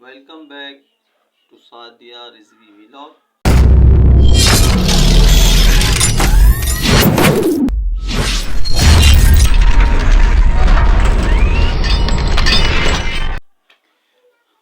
welcome back to Sadia Rizvi Vlog.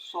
100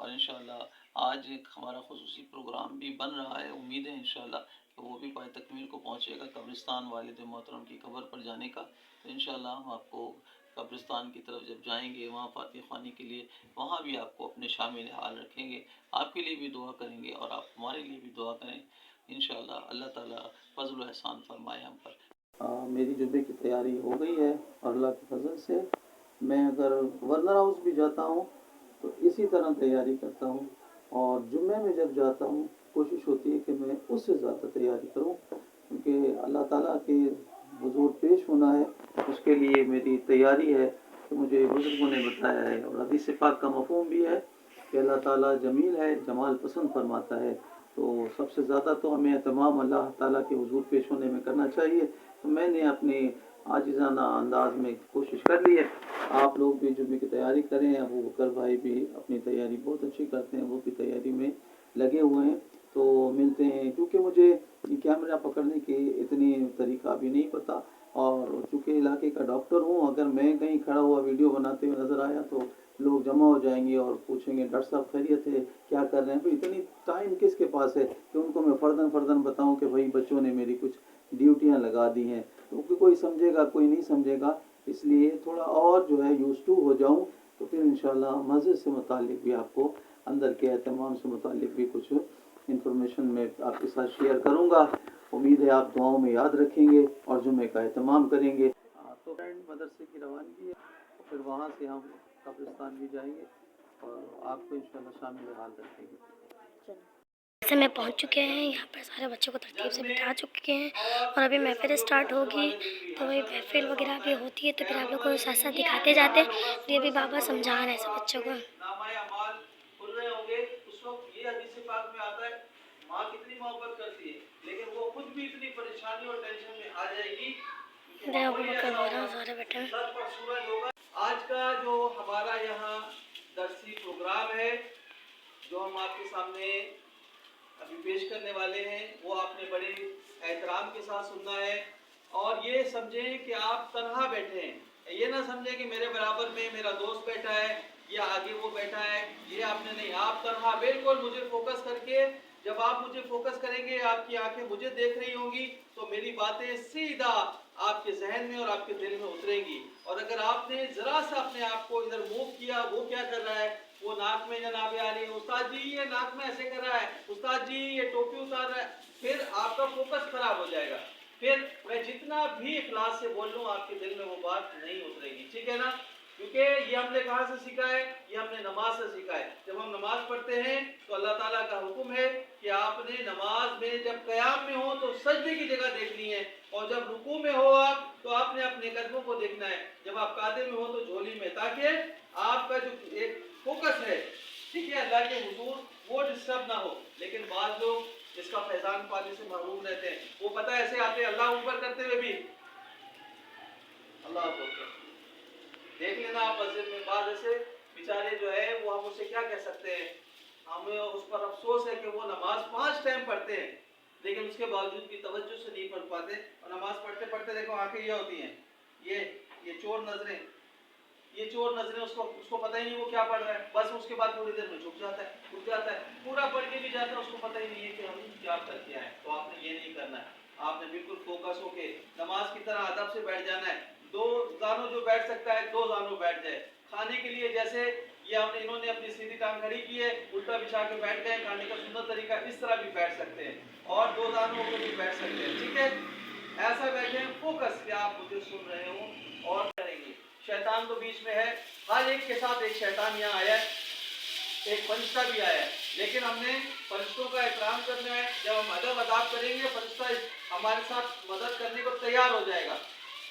اور انشاءاللہ آج ایک ہمارا خصوصی پروگرام بھی بن رہا ہے، امید ہے انشاءاللہ کہ وہ بھی پائے تکمیل کو پہنچے گا، قبرستان والد محترم کی قبر پر جانے کا۔ تو انشاءاللہ ہم آپ کو قبرستان کی طرف جب جائیں گے وہاں فاتح خوانی کے لیے، وہاں بھی آپ کو اپنے شامل حال رکھیں گے، آپ کے لیے بھی دعا کریں گے اور آپ ہمارے لیے بھی دعا کریں انشاءاللہ۔ اللہ تعالیٰ فضل و احسان فرمائے ہم پر۔ میری جمعے کی تیاری ہو گئی ہے اور اللہ کے فضل سے میں اگر ورنر ہاؤس بھی جاتا ہوں تو اسی طرح تیاری کرتا ہوں، اور جمعے میں جب جاتا ہوں کوشش ہوتی ہے کہ میں اس سے زیادہ تیاری کروں، کیونکہ اللہ تعالیٰ کے حضور پیش ہونا ہے، اس کے لیے میری تیاری ہے کہ مجھے بزرگوں نے بتایا ہے، اور حدیث پاک کا مفہوم بھی ہے کہ اللہ تعالیٰ جمیل ہے، جمال پسند فرماتا ہے، تو سب سے زیادہ تو ہمیں اہتمام اللہ تعالیٰ کے حضور پیش ہونے میں کرنا چاہیے۔ تو میں نے اپنی عاجزانہ انداز میں کوشش کر لی ہے۔ آپ لوگ بھی جمعے کی تیاری کریں، ابو بکر بھائی بھی اپنی تیاری بہت اچھی کرتے ہیں، وہ بھی تیاری میں لگے ہوئے ہیں۔ تو ملتے ہیں، کیونکہ مجھے کیمرہ پکڑنے کی اتنی طریقہ بھی نہیں پتہ، اور چونکہ علاقے کا ڈاکٹر ہوں، اگر میں کہیں کھڑا ہوا ویڈیو بناتے ہوئے نظر آیا تو لوگ جمع ہو جائیں گے اور پوچھیں گے ڈاکٹر صاحب خیریت ہے، کیا کر رہے ہیں؟ تو اتنی ٹائم کس کے پاس ہے کہ ان کو میں فرداً بتاؤں کہ بھائی بچوں نے میری کچھ ڈیوٹیاں لگا دی ہیں، کیونکہ کوئی سمجھے گا کوئی نہیں سمجھے گا، اس لیے تھوڑا اور جو ہے یوز ٹو ہو جاؤں، تو پھر انشاءاللہ مسجد سے متعلق بھی آپ کو اندر کے اہتمام سے متعلق بھی کچھ انفارمیشن میں آپ کے ساتھ شیئر کروں گا۔ امید ہے آپ دعاؤں میں یاد رکھیں گے اور جمعے کا اہتمام کریں گے۔ تو فرینڈ مدرسے کی روانگی ہے، پھر وہاں سے ہم قبرستان بھی جائیں گے اور آپ کو انشاءاللہ شامل حال رکھیں گے۔ جیسے میں پہنچ چکے ہیں یہاں پر، سارے بچوں کو ترتیب سے بٹھا چکے ہیں اور ابھی محفل اسٹارٹ ہوگی، تو وہی محفل وغیرہ بھی ہوتی ہے تو پھر آپ لوگ کو ساتھ ساتھ دکھاتے جاتے ہیں۔ یہ بھی بابا سمجھا رہے ہیں سب بچوں کو۔ کھل رہے ہوں گے اس وقت یہ حدیث پاک میں آتا ہے ماں کتنی محبت کرتی ہے، لیکن وہ خود بھی اتنی پریشانی اور ٹینشن میں آ جائے گی۔ ابو بکر بول رہا ہوں سارے بیٹھے۔ آج کا جو ہمارا یہاں درسی پروگرام ہے جو ہم آپ کے سامنے ابھی پیش کرنے والے ہیں، وہ آپ نے بڑے احترام کے ساتھ سننا ہے، اور یہ سمجھیں کہ آپ تنہا بیٹھے ہیں، یہ نہ سمجھیں کہ میرے برابر میں میرا دوست بیٹھا ہے یا آگے وہ بیٹھا ہے، یہ آپ نے نہیں، آپ تنہا بالکل مجھے فوکس کر کے، جب آپ مجھے فوکس کریں گے آپ کی آنکھیں مجھے دیکھ رہی ہوں گی تو میری باتیں سیدھا آپ کے ذہن میں اور آپ کے دل میں اتریں گی، اور اگر آپ نے ذرا سا اپنے آپ کو ادھر موو کیا، وہ کیا کر رہا ہے، وہ ناک میں جناب عالی استاد جی یہ ناک میں ایسے کر رہا ہے، استاد جی یہ ٹوپی اتار رہا ہے، پھر آپ کا فوکس خراب ہو جائے گا، پھر میں جتنا بھی اخلاص سے بول لوں آپ کے دل میں وہ بات نہیں اترے گی، ٹھیک ہے نا؟ کیونکہ یہ ہم نے کہاں سے سیکھا ہے؟ یہ ہم نے نماز سے سیکھا ہے۔ جب ہم نماز پڑھتے ہیں تو اللہ تعالیٰ کا حکم ہے کہ آپ نے نماز میں جب قیام میں ہو تو سجدے کی جگہ دیکھنی ہے، اور جب رکوع میں ہو آپ تو آپ نے اپنے قدموں کو دیکھنا ہے، جب آپ قاعدے میں ہو تو جھولی میں، تاکہ آپ کا جو ایک فوکس ہے، ٹھیک ہے، اللہ کے حضور وہ ڈسٹرب نہ ہو۔ لیکن بعض لوگ اس کا فیضان پانے سے محروم رہتے ہیں، وہ پتہ ایسے آتے ہیں اللہ اوپر کرتے ہوئے بھی اللہ اکبر، دیکھ لینا آپ مسجد میں بعض ایسے بیچارے جو ہے وہ ہم اسے کیا کہہ سکتے ہیں، ہمیں اس پر افسوس ہے کہ وہ نماز 5 ٹائم پڑھتے ہیں لیکن اس کے باوجود بھی توجہ سے نہیں پڑھ پاتے، اور نماز پڑھتے پڑھتے دیکھو آنکھیں یہ ہوتی ہیں، یہ چور نظریں، یہ چور نظریں، اس کو پتہ ہی نہیں وہ کیا پڑھ رہا ہے، بس اس کے بعد تھوڑی دیر میں جھک جاتا ہے، پورا پڑھ کے بھی جاتا ہے، اس کو پتہ ہی نہیں ہے کہ ہم کیا کر کے آئے۔ تو آپ نے یہ نہیں کرنا ہے، آپ نے بالکل فوکس ہو کے نماز کی طرح ادب سے بیٹھ جانا ہے، 2 زانوں جو بیٹھ سکتا ہے 2 زانوں بیٹھ جائے، کھانے کے لیے جیسے یہ انہوں نے اپنی سیدھی ٹانگ کھڑی کی ہے، الٹا بچھا کے بیٹھ گئے، کھانے کا سنت طریقہ اس طرح بھی بیٹھ سکتے ہیں، اور 2 زانوں پہ بھی بیٹھ سکتے ہیں، ٹھیک ہے؟ ایسا بیٹھیں فوکس کہ آپ مجھے سن رہے ہوں اور کریں گے۔ شیطان تو بیچ میں ہے، ہر ایک کے ساتھ ایک شیطان یہاں آیا ہے، ایک فرشتہ بھی آیا ہے، لیکن ہم نے فرشتوں کا احترام کرنا ہے، جب ہم ادب اداب کریں گے فرشتہ ہمارے ساتھ مدد کرنے کو تیار ہو جائے گا،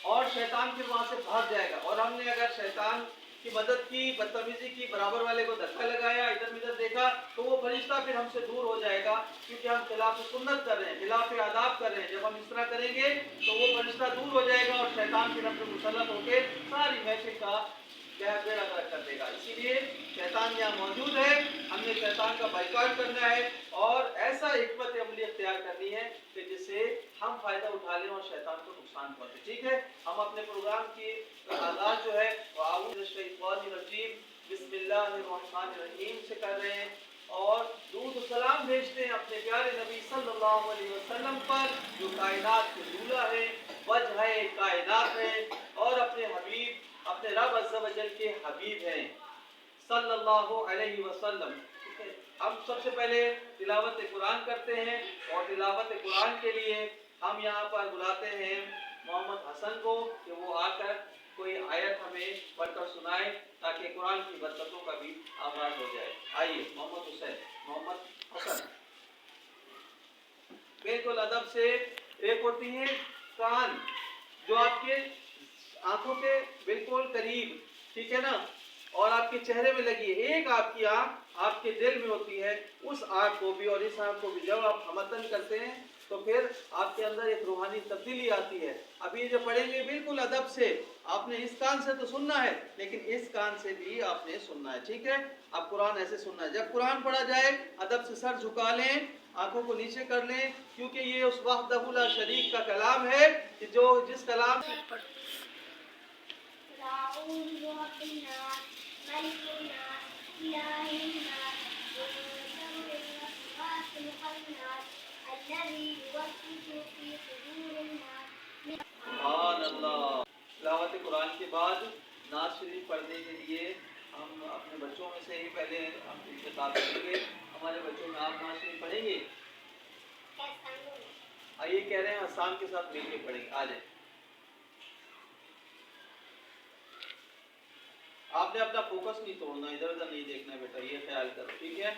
اور شیطان پھر وہاں سے بھاگ جائے گا، اور ہم نے اگر شیطان کی مدد کی، بدتمیزی کی، برابر والے کو دھکا لگایا، ادھر ادھر دیکھا تو وہ فرشتہ پھر ہم سے دور ہو جائے گا، کیونکہ ہم خلاف سنت کر رہے ہیں، خلاف آداب کر رہے ہیں، جب ہم اس طرح کریں گے تو وہ فرشتہ دور ہو جائے گا اور شیطان پھر ہم سے مسلط ہو کے ساری محفل کا بیڑا غرق کر دے گا۔ اسی لیے شیطان یہاں موجود ہے، ہم نے شیطان کا بائیکاٹ کرنا ہے اور ایسا حکمت عملی اختیار کرنی ہے کہ جس سے ہم فائدہ اٹھا لیں اور شیطان کو نقصان پہنچے، ٹھیک ہے؟ ہم اپنے پروگرام کی آغاز جو ہے وہ اعوذ بالشیطان الرجیم بسم اللہ الرحمن الرحیم سے کر رہے ہیں اور درود و سلام بھیجتے ہیں اپنے پیارے نبی صلی اللہ علیہ وسلم پر جو کائنات کے دولہ ہے، وجہ کائنات ہے اور اپنے حبیب اپنے رب عز و جل کے حبیب ہیں صلی اللہ علیہ وسلم. ہم سب سے پہلے تلاوت قرآن کرتے ہیں اور تلاوت قرآن کے لیے ہم یہاں پر بلاتے ہیں محمد حسن کو کہ وہ آ کر کوئی آیت ہمیں پڑھ کر سنائے تاکہ قرآن کی برکتوں کا بھی آغاز ہو جائے. آئیے محمد حسن. بالکل ادب سے. ایک ہوتی ہے کان جو آپ کے آنکھوں کے بالکل قریب، ٹھیک ہے نا، اور آپ کے چہرے میں لگی ہے. ایک آپ کی آنکھ آپ کے دل میں ہوتی ہے. اس آنکھ کو بھی اور اس آنکھ کو بھی جب آپ ہمتن کرتے ہیں تو پھر آپ کے اندر ایک روحانی تبدیلی آتی ہے. اب یہ جو پڑھیں گے بالکل ادب سے، آپ نے اس کان سے تو سننا ہے لیکن اس کان سے بھی آپ نے سننا ہے، ٹھیک ہے. اب قرآن ایسے سننا ہے. جب قرآن پڑھا جائے ادب سے سر جھکا لیں، آنکھوں کو نیچے کر لیں، کیونکہ یہ اس وحدہ لا شریک کا کلام ہے کہ جو جس کلام سبحان اللہ. تلاوت قرآن کے بعد نعت شریف پڑھنے کے لیے ہم اپنے بچوں میں سے ہی پہلے ہم انتخاب کریں گے. ہمارے بچوں میں آپ نعت شریف پڑھیں گے؟ یہ کہہ رہے ہیں آسان کے ساتھ مل کے پڑھیں گے. آ جائیں. آپ نے اپنا فوکس نہیں توڑنا، ادھر ادھر نہیں دیکھنا بیٹا، یہ خیال کرو، ٹھیک ہے.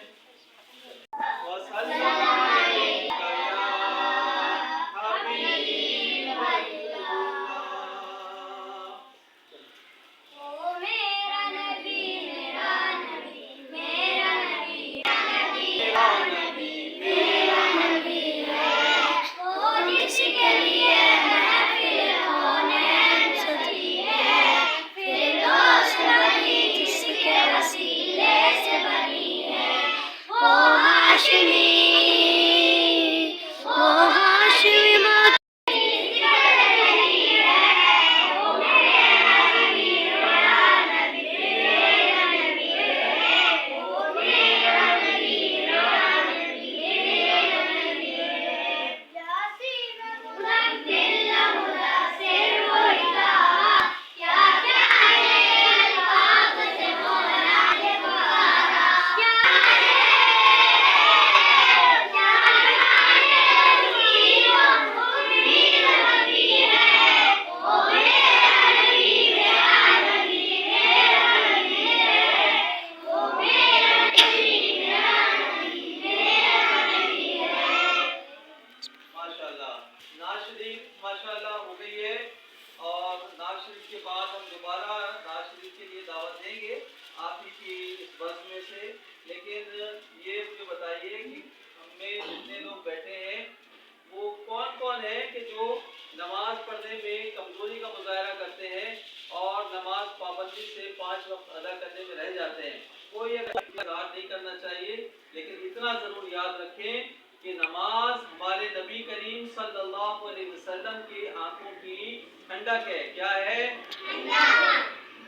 کوئی اعتراض نہیں کرنا چاہیے، لیکن اتنا ضرور یاد رکھیں کہ نماز ہمارے نبی کریم صلی اللہ علیہ وسلم کی آنکھوں کی ٹھنڈک ہے. کیا ہے؟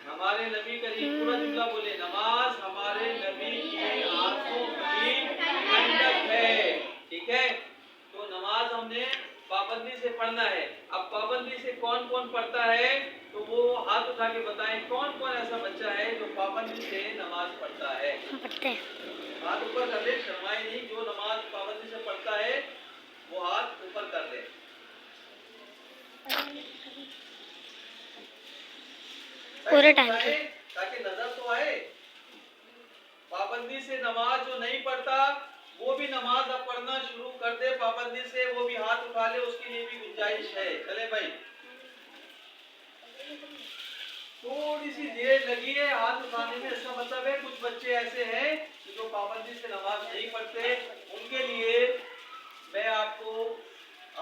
ہمارے نبی کریم، پورا جملہ بولے، نماز ہمارے نبی کی آنکھوں کی ٹھنڈک ہے. ٹھیک ہے، تو نماز ہم نے پابندی سے پڑھنا ہے. اب پابندی سے کون کون پڑھتا ہے تو وہ ہاتھ اٹھا کے بتائیں کون کون ایسا بچہ ہے جو پابندی سے نماز پڑھتا ہے. ہاتھ اوپر کر دے، شرمائے نہیں. جو نماز پابندی سے پڑھتا ہے وہ ہاتھ اوپر کر دے. پورے ٹائم کی تاکہ نظر تو آئے. پابندی سے نماز جو نہیں پڑھتا وہ بھی نماز اب پڑھنا شروع کر دے پابندی سے، وہ بھی ہاتھ اٹھا لے، اس کے لیے بھی گنجائش ہے. چلے بھائی، تھوڑی سی دیر لگی ہے ہاتھ اٹھانے میں، اس کا مطلب ہے کچھ بچے ایسے ہیں جو پابندی سے نماز نہیں پڑھتے. ان کے لیے میں آپ کو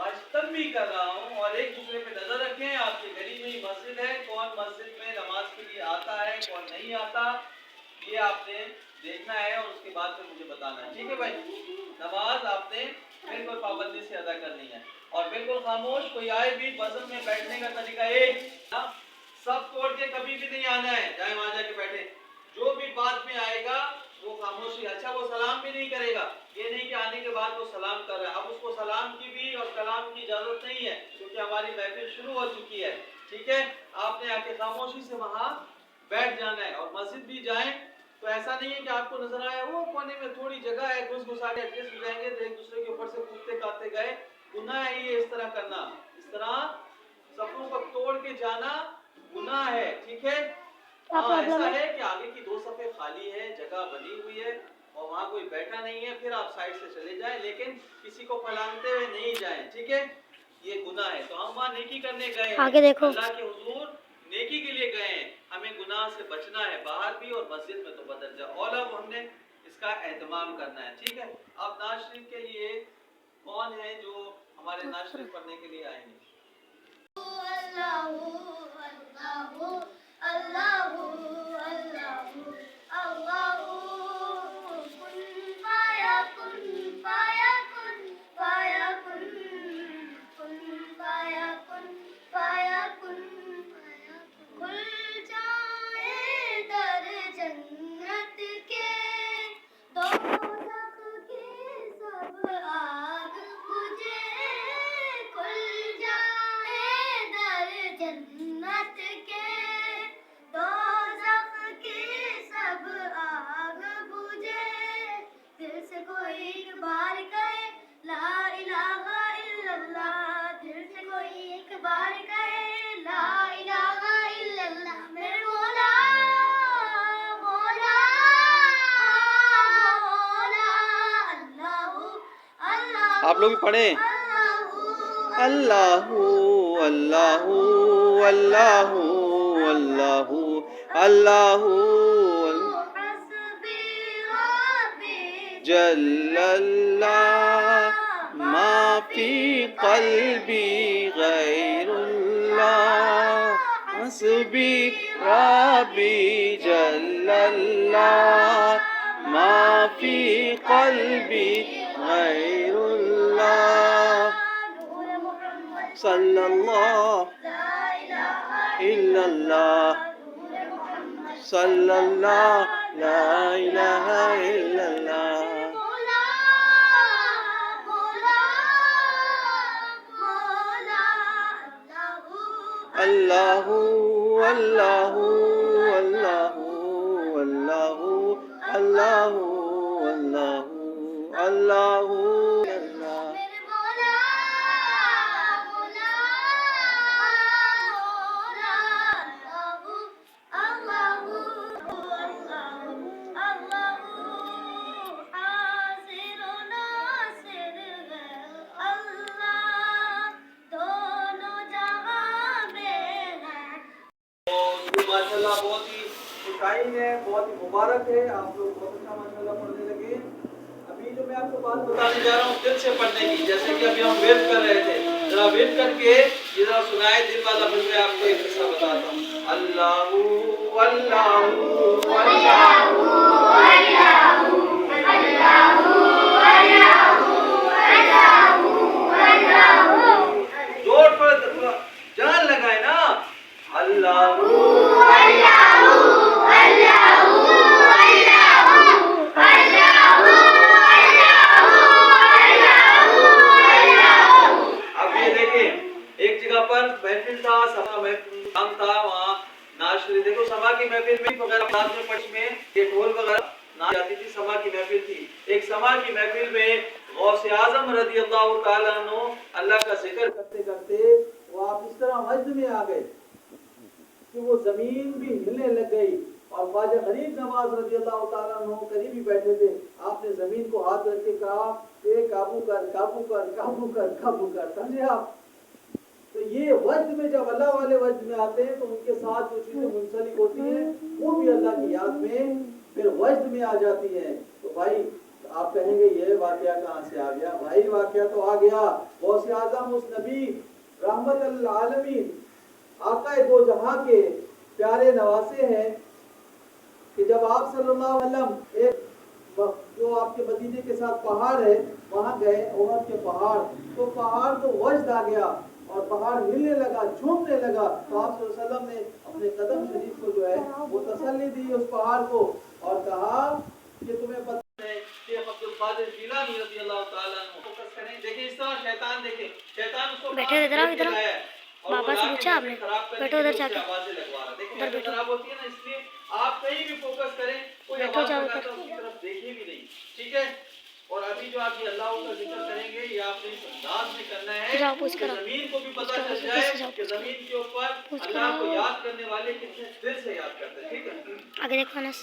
آج تنبیہ کر رہا ہوں، اور ایک دوسرے پہ نظر رکھیں. آپ کے گلی میں ہی مسجد ہے، کون مسجد میں نماز کے لیے آتا ہے کون نہیں آتا، یہ آپ نے دیکھنا ہے اور اس کے بعد پھر مجھے بتانا ہے. ٹھیک ہے بھائی، نماز آپ نے بالکل پابندی سے ادا کرنی ہے اور بالکل خاموش. کوئی آئے بھی وزن میں بیٹھنے کا طریقہ ایک، سب توڑ کے کبھی بھی نہیں آنا ہے. جائیں وہاں جا کے بیٹھے. جو بھی بعد میں آئے گا وہ خاموشی. اچھا وہ سلام بھی نہیں کرے گا, یہ نہیں کہ آنے کے بعد وہ سلام کر رہا ہے. اب اس کو سلام کی بھی اور کلام کی اجازت نہیں ہے کیونکہ ہماری محفل شروع ہو چکی ہے. ٹھیک ہے, آپ نے آ کے خاموشی سے وہاں بیٹھ جانا ہے. اور مسجد بھی جائیں تو ایسا نہیں ہے کہ آپ کو نظر آیا وہ کونے میں تھوڑی جگہ ہے, گھس گھسا کے ایڈجسٹ ہو جائیں گے تو ایک دوسرے کے اوپر سے کودتے کاتے گئے. گناہ ہے یہ اس طرح کرنا, اس طرح صفوں کو توڑ کے جانا گناہ ہے. ٹھیک ہے, ہاں ایسا ہے کہ آگے کی 2 صفیں خالی ہے, جگہ بنی ہوئی ہے اور وہاں کوئی بیٹھا نہیں ہے, پھر آپ سائڈ سے چلے جائیں لیکن کسی کو پھیلاتے ہوئے نہیں جائیں. ٹھیک ہے, یہ گناہ ہے. تو ہم وہاں نیکی کرنے گئے ہیں, آگے دیکھو, اللہ کے حضور نیکی کے لیے گئے ہیں, ہمیں گناہ سے بچنا ہے باہر بھی اور مسجد میں تو بدل جائے. اور اب ہم نے اس کا اہتمام کرنا ہے. ٹھیک ہے, اب نعت شریف کے لیے کون ہے جو ہمارے نعت شریف پڑھنے کے لیے آئیں گے؟ آپ لوگ بھی پڑھیں. اللہ اللہ اللہ اللہ اللہ جل اللہ ما فی قلبی غیر اللہ حسبی ربی جل اللہ ما فی قلبی غیر اللہ صلی اللہ الا اللہ صلی اللہ لا الہ الا اللہ. اللہ اللہ اللہ اللہ اللہ اللہ اللہ اللہ. ماشاءاللہ بہت ہی خوشائن ہے, بہت ہی مبارک ہے, آپ لوگ بہت اچھا ماشاءاللہ پڑھنے لگے. ابھی جو میں آپ کو بات بتانے جا رہا ہوں دل سے پڑھنے کی, جیسے کہ ابھی ہم ویٹ کر رہے تھے, ذرا ویٹ کر کے یہ ذرا سنائے دل والا. پھر میں آپ کو ایک قصہ بتاتا ہوں. اللہ اللہ زور پر جان لگائے نا. اللہ محفل تھا, سما محفل تھا, وہاں نعت شریف دیکھو. سما کی محفل میں وغیرہ نعت میں پڑھی میں یہ ڈھول وغیرہ نعت جاتی تھی. سما کی محفل تھی. ایک سما کی محفل میں غوث اعظم رضی اللہ تعالیٰ عنہ اللہ کا ذکر کرتے کرتے وہ آپ اس طرح وجد میں آ گئے کہ وہ زمین بھی ہلنے لگ گئی. اور خواجہ غریب نواز رضی اللہ تعالیٰ عنہ قریب ہی بیٹھے تھے. آپ نے زمین کو ہاتھ رکھ کے کہا کہ قابو کر قابو کر قابو کر قابو کر. سمجھے آپ؟ تو یہ وجد میں جب اللہ والے وجد میں آتے ہیں تو ان کے ساتھ جو چیزیں منسلک ہوتی ہیں وہ بھی اللہ کی یاد میں پھر وجد میں آ جاتی ہیں. تو بھائی آپ کہیں گے یہ واقعہ کہاں سے آ گیا؟ بھائی واقعہ تو آ گیا. غوث اعظم اس نبی رحمت للعالمین آقا دو جہاں کے پیارے نواسے ہیں کہ جب آپ صلی اللہ علیہ وسلم ایک جو آپ کے مدینے کے ساتھ پہاڑ ہے وہاں گئے, عہد کے پہاڑ, تو پہاڑ کو وجد آ گیا اور پہاڑ ہلنے لگا، جھومنے لگا، تو آپ صلی اللہ علیہ وسلم نے اپنے قدم شریف کو جو ہے وہ تسلی دی اس پہاڑ کو اور کہا کہ تمہیں پتہ ہے شیخ عبد القادر جیلانی رضی اللہ تعالیٰ عنہ فوکس کریں. دیکھیں اس طرح شیطان، دیکھیں شیطان اس کو بیٹھے ادھر آؤ، ادھر آؤ. لگایا ہے اور وہ بابا سے لا کے پوچھا آپ نے؟ محفل خراب کرنے بیٹھو کے ادھر لیے جا اس سے کے، آوازیں لگوا رہا ہے. دیکھیں ادھر محفل بیٹھو، خراب ہوتی ہے نا، اس لیے آپ کہیں بھی فوکس کریں، کوئی بیٹھو آواز جاؤ لگاتا ادھر. ہے اس کی طرف دیکھیں بھی نہیں. ٹھیک ہے؟ اور ابھی جو آپ یہ اللہ کا ذکر کریں گے یہ آپ نے اس انداز میں کرنا ہے جاؤ پوچھ کہ کر آؤ، زمین کو بھی پوچھ پتہ کر آؤ، چل جلدی جائے سے جاؤ، کہ پوچھ کر زمین کے اوپر پوچھ کر اللہ کو آؤ. یاد کرنے والے کتنے دل سے یاد کرتے ہیں. ٹھیک ہے؟ آگے دیکھو انس.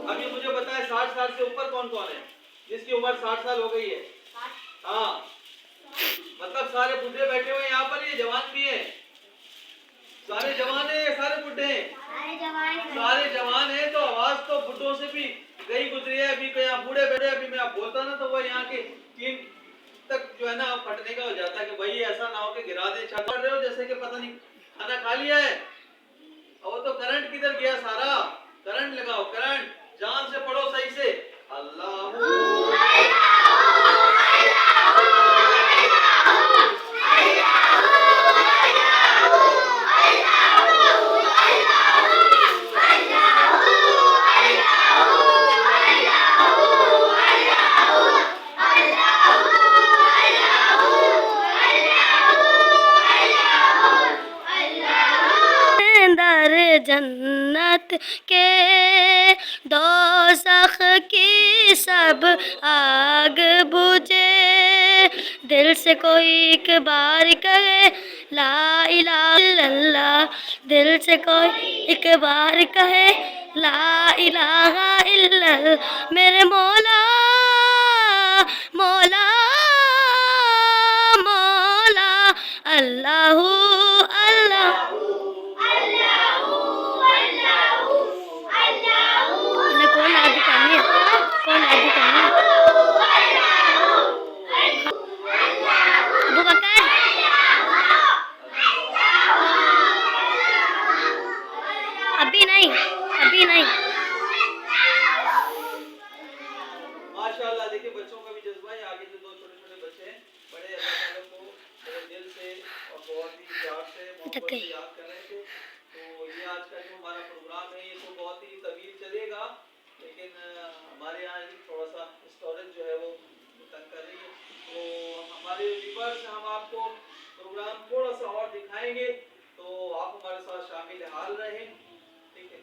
اب یہ مجھے بتائیں 60 سال سے اوپر کون کون ہے جس کی عمر 60 سال ہو گئی ہے؟ ہاں، مطلب سارے بڈھے بیٹھے ہوئے یہاں پر، یہ جوان بھی ہیں، سارے جوان ہیں، سارے بڈھے ہیں، سارے جوان ہیں. تو آواز تو بڈھوں سے بھی گئی گزری ہے. ابھی یہاں بوڑھے بیٹھے، ابھی میں آپ بولتا نا تو وہ یہاں کے 3 تک جو ہے نا پھٹنے کا ہو جاتا ہے کہ بھائی ایسا نہ ہو کہ گرا دیں. چھت پڑ رہے ہو جیسے کہ پتہ نہیں کھانا کھا لیا ہے. اور وہ تو کرنٹ کدھر گیا سارا؟ کرنٹ لگاؤ، کرنٹ جان سے پڑھو صحیح سے. اللہ در جنت کے دوزخ کی سب آگ بجھے، دل سے کوئی ایک بار کہے لا الہ الا اللہ، دل سے کوئی ایک بار کہے لا الہ الا اللہ. میرے مولا مولا مولا اللہ اللہ. کون آدھی کرنی ہے؟ کون آدھی کرنی ہے؟ ابو بکر ابھی نہیں، ابھی نہیں. ماشاءاللہ. دیکھیں بچوں کا بھی جذبہ ہے. آگے سے 2 چھوٹے چھوٹے بچے ہیں، بڑے اللہ تعالیٰ کو بڑے دل سے اور بہت ہی پیار سے محبت سے یاد کر رہے تھے. تو یہ آج کا جو ہمارا پروگرام ہے یہ تو بہت ہی طویل چلے گا، لیکن ہمارے یہاں تھوڑا سا اسٹوریج جو ہے وہ تنگ کر رہی ہے. تو ہمارے ویورز ہم آپ کو پروگرام تھوڑا سا اور دکھائیں گے، تو آپ ہمارے ساتھ شامل حال رہیں. ٹھیک ہے؟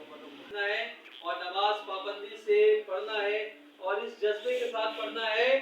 پڑھنا ہے اور نماز پابندی سے پڑھنا ہے اور اس جذبے کے ساتھ پڑھنا ہے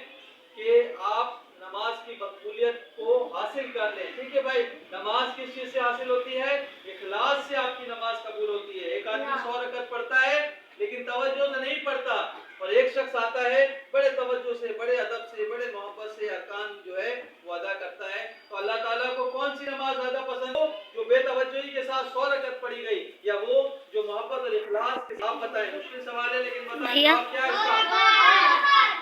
کہ آپ نماز کی مقبولیت کو حاصل کر لیں. ٹھیک ہے بھائی؟ نماز کس چیز سے حاصل ہوتی ہے؟ اخلاص سے آپ کی نماز قبول ہوتی ہے. ایک آدمی 100 رکعت پڑھتا ہے لیکن توجہ سے نہیں پڑھتا، اور ایک شخص آتا ہے بڑے توجہ سے، بڑے ادب سے، بڑے محبت سے ارکان جو ہے وہ ادا کرتا ہے. تو اللہ تعالیٰ کو کون سی نماز زیادہ پسند ہو؟ جو بے توجہی کے ساتھ 100 رکعت پڑھی گئی، یا وہ جو محبت اور اخلاص کے ساتھ؟ بتائیں، مشکل سوال ہے لیکن بتائیں جواب کیا ہے اس کا؟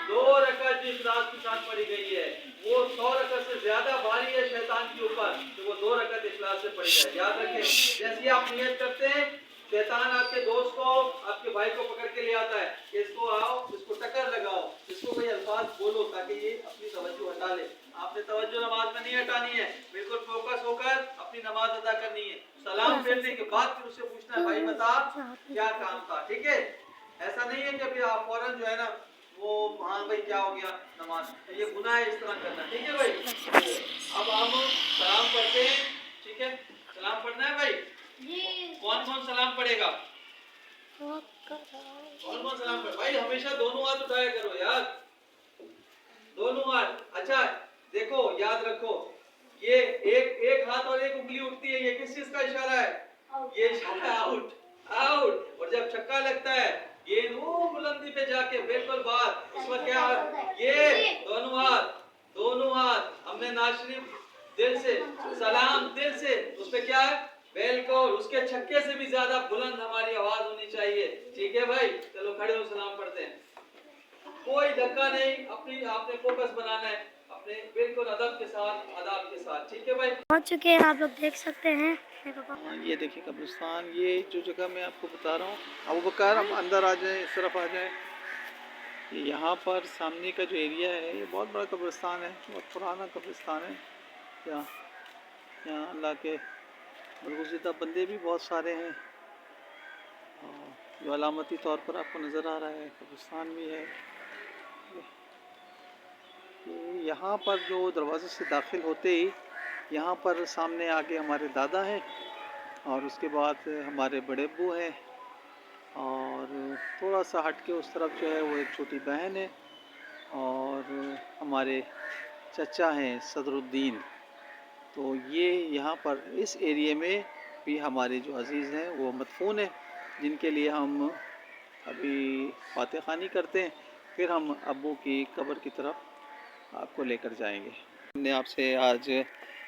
2 رکعت جو اخلاص کے ساتھ پڑھی گئی ہے وہ 100 رکعت سے زیادہ بھاری ہے شیطان کے اوپر کہ وہ 2 رکعت اخلاص سے پڑھی جائے. یاد رکھیں، جیسے آپ نیت کرتے ہیں شیطان آپ کے دوست کو، آپ کے بھائی کو پکڑ کے لے آتا ہے کہ اس کو آؤ، اس کو ٹکر لگاؤ، اس کو کوئی الفاظ بولو تاکہ یہ اپنی توجہ ہٹا لے. آپ نے توجہ نماز میں نہیں ہٹانی ہے، بالکل فوکس ہو کر اپنی نماز ادا کرنی ہے. سلام پھیرنے کے بعد پھر اس سے پوچھنا ہے بھائی بتا کیا کام تھا. ٹھیک ہے؟ ایسا نہیں ہے کہ ابھی آپ فوراً جو ہے نا وہ ہاں بھائی کیا ہو گیا نماز، یہ گناہ ہے اس طرح کرنا. ٹھیک ہے بھائی؟ اب ہم سلام پڑھتے ہیں. ٹھیک ہے؟ سلام پڑھنا ہے بھائی. کون کون سلام پڑھے گا؟ کون کون سلام پڑھے بھائی؟ ہمیشہ دونوں ہاتھ اٹھایا کرو یار، دونوں ہاتھ. اچھا دیکھو، یاد رکھو، یہ ایک ہاتھ اور ایک انگلی اٹھتی ہے، یہ کس چیز کا اشارہ ہے؟ یہ اشارہ ہے آؤٹ، آؤٹ. اور جب چھکا لگتا ہے گیند وہ بلندی پہ جا کے بالکل باہر، اس وقت کیا یہ دونوں ہاتھ ہم نے ناز شریف دل سے، سلام دل سے، اس پہ کیا ہے بالکل اس کے چھکے سے بھی زیادہ بلند ہماری آواز ہونی چاہیے. ٹھیک ہے بھائی؟ چلو کھڑے ہو سلام پڑھتے ہیں. کوئی دھکا نہیں, اپنی آپ نے فوکس بنانا ہے اپنے بالکل ادب کے ساتھ, آداب کے ساتھ, ٹھیک ہے بھائی. پہنچ چکے ہیں, آپ لوگ دیکھ سکتے ہیں. یہ دیکھیں قبرستان, یہ جو جگہ میں آپ کو بتا رہا ہوں. ابوبکر ہم اندر آ جائیں, اس طرف آ جائیں. یہاں پر سامنے کا جو ایریا ہے یہ بہت بڑا قبرستان ہے, بہت پرانا قبرستان ہے. یہاں اللہ کے برگزیدہ بندے بھی بہت سارے ہیں. جو علامتی طور پر آپ کو نظر آ رہا ہے قبرستان بھی ہے. یہاں پر جو دروازے سے داخل ہوتے ہی یہاں پر سامنے آگے ہمارے دادا ہیں, اور اس کے بعد ہمارے بڑے ابو ہیں, اور تھوڑا سا ہٹ کے اس طرف جو ہے وہ ایک چھوٹی بہن ہے, اور ہمارے چچا ہیں صدر الدین. تو یہ یہاں پر اس ایریے میں بھی ہمارے جو عزیز ہیں وہ مدفون ہیں, جن کے لیے ہم ابھی فاتح خوانی کرتے ہیں, پھر ہم ابو کی قبر کی طرف آپ کو لے کر جائیں گے. ہم نے آپ سے آج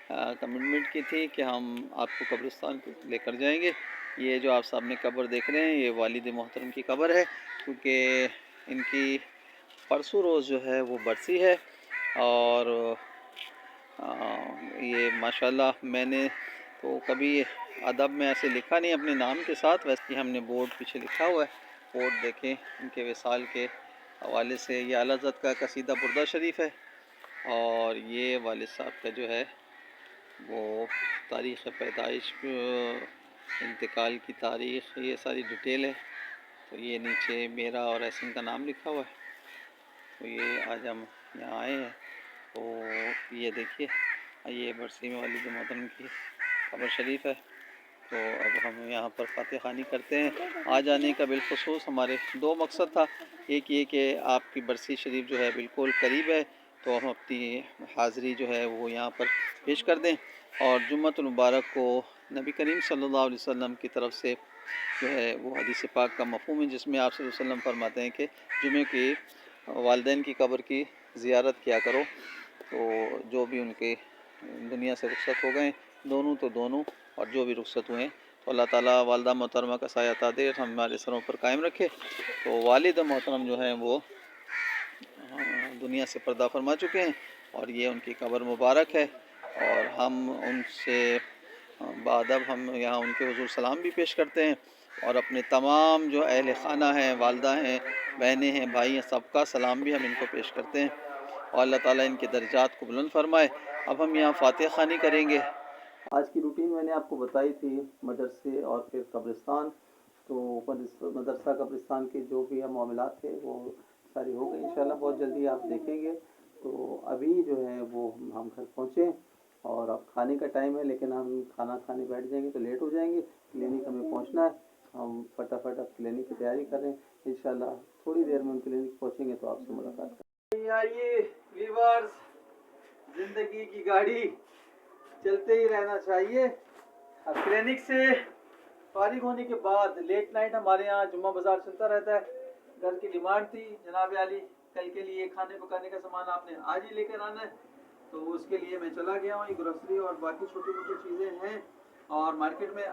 کمٹمنٹ کی تھی کہ ہم آپ کو قبرستان لے کر جائیں گے. یہ جو آپ سامنے قبر دیکھ رہے ہیں یہ والد محترم کی قبر ہے, کیونکہ ان کی پرسوں روز جو ہے وہ برسی ہے. اور یہ ماشاءاللہ میں نے تو کبھی ادب میں ایسے لکھا نہیں اپنے نام کے ساتھ, ویسے ہم نے بورڈ پیچھے لکھا ہوا ہے. بورڈ دیکھیں ان کے وصال کے حوالے سے. یہ اعلیٰ حضرت کا قصیدہ بردہ شریف ہے, اور یہ والد صاحب کا جو ہے وہ تاریخ پیدائش, انتقال کی تاریخ, یہ ساری ڈیٹیل ہے. تو یہ نیچے میرا اور احسن کا نام لکھا ہوا ہے. تو یہ آج ہم یہاں آئے ہیں, تو یہ دیکھیے یہ برسی میں والد محترم کی قبر شریف ہے. تو اب ہم یہاں پر فاتح خوانی کرتے ہیں. آ جانے کا بالخصوص ہمارے دو مقصد تھا, ایک یہ کہ آپ کی برسی شریف جو ہے بالکل قریب ہے, تو ہم اپنی حاضری جو ہے وہ یہاں پر پیش کر دیں, اور جمعۃ المبارک کو نبی کریم صلی اللہ علیہ وسلم کی طرف سے جو ہے وہ حدیث پاک کا مفہوم ہے, جس میں آپ صلی اللہ علیہ وسلم فرماتے ہیں کہ جمعے کی والدین کی قبر کی زیارت کیا کرو. تو جو بھی ان کے دنیا سے رخصت ہو گئے دونوں تو دونوں, اور جو بھی رخصت ہوئے تو اللہ تعالیٰ والدہ محترمہ کا سایہ تعدیر ہمارے سروں پر قائم رکھے. تو والد محترم جو ہیں وہ دنیا سے پردہ فرما چکے ہیں, اور یہ ان کی قبر مبارک ہے, اور ہم ان سے بادب ہم یہاں ان کے حضور سلام بھی پیش کرتے ہیں, اور اپنے تمام جو اہل خانہ ہیں, والدہ ہیں, بہنیں ہیں, بھائی ہیں, سب کا سلام بھی ہم ان کو پیش کرتے ہیں, اور اللہ تعالیٰ ان کے درجات کو بلند فرمائے. اب ہم یہاں فاتح خوانی کریں گے. آج کی روٹین میں نے آپ کو بتائی تھی, مدرسے اور پھر قبرستان. تو مدرسہ قبرستان کے جو بھی معاملات تھے وہ ساری ہو گئی, انشاءاللہ بہت جلدی آپ دیکھیں گے. تو ابھی جو ہے وہ ہم گھر پہنچے, اور اب کھانے کا ٹائم ہے, لیکن ہم کھانا کھانے بیٹھ جائیں گے تو لیٹ ہو جائیں گے. کلینک ہمیں پہنچنا ہے, ہم فٹافٹ اب کلینک کی تیاری کر رہے ہیں. انشاءاللہ تھوڑی دیر میں ہم کلینک پہنچیں گے تو آپ سے ملاقات کریں گے. آئیے ویورز, زندگی کی گاڑی چلتے ہی رہنا چاہیے. اب کلینک سے فارغ ہونے کے بعد لیٹ نائٹ ہمارے یہاں جمعہ بازار چلتا رہتا ہے. گھر کی ڈیمانڈ تھی جناب علی, کل کے لیے کھانے پکانے کا سامان آپ نے آج ہی لے کر آنا ہے, تو اس کے لیے میں چلا گیا ہوں. یہ گروسری اور باقی چھوٹی موٹی چیزیں ہیں, اور مارکیٹ میں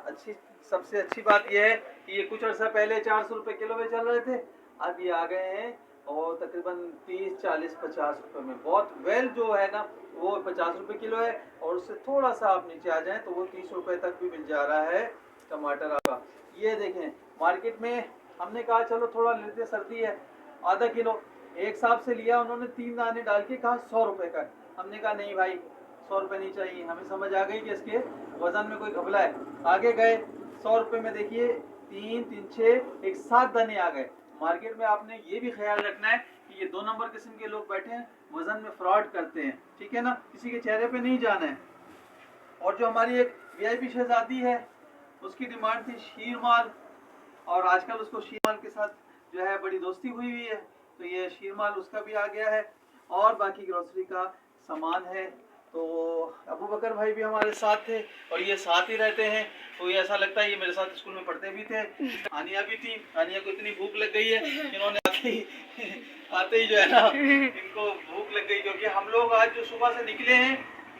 سب سے اچھی بات یہ ہے کہ یہ کچھ عرصہ پہلے 400 روپے کلو میں چل رہے تھے, اب یہ آ گئے ہیں اور تقریباً 30, 40, 50 روپے میں. بہت ویل جو ہے نا وہ 50 روپے کلو ہے, اور اس سے تھوڑا سا آپ نیچے آ جائیں تو وہ 30 روپے تک بھی مل جا رہا ہے ٹماٹر آپ کا. یہ دیکھیں مارکیٹ میں ہم نے کہا چلو تھوڑا لیتے, سردی ہے, آدھا کلو ایک صاحب سے لیا, انہوں نے 3 دانے ڈال کے کہا 100 روپے کا. ہم نے کہا نہیں بھائی 100 روپے نہیں چاہیے, ہمیں سمجھ آ گئی کہ اس کے وزن میں کوئی گھپلا ہے. آگے گئے 100 روپے میں دیکھیے 3, 3, 6, 7 دانے آ گئے. مارکیٹ میں آپ نے یہ بھی خیال رکھنا ہے کہ یہ 2 نمبر قسم کے لوگ بیٹھے ہیں, وزن میں فراڈ کرتے ہیں, ٹھیک ہے نا, کسی کے چہرے پہ نہیں جانا ہے. اور جو ہماری ایک VIP شہزادی ہے اس کی ڈیمانڈ تھی شیر مال, اور آج کل اس کو شیر مال کے ساتھ جو ہے بڑی دوستی ہوئی ہے, تو یہ شیر مال اس کا بھی آ گیا ہے, اور باقی گروسری کا سامان ہے. تو ابو بکر بھائی بھی ہمارے ساتھ تھے, اور یہ ساتھ ہی رہتے ہیں, تو یہ ایسا لگتا ہے یہ میرے ساتھ اسکول میں پڑھتے بھی تھے. آنیا بھی تھی, آنیا کو اتنی بھوک لگ گئی ہے انہوں نے آتے ہی جو ہے نا ان کو بھوک لگ گئی, کیونکہ ہم لوگ آج جو صبح سے نکلے ہیں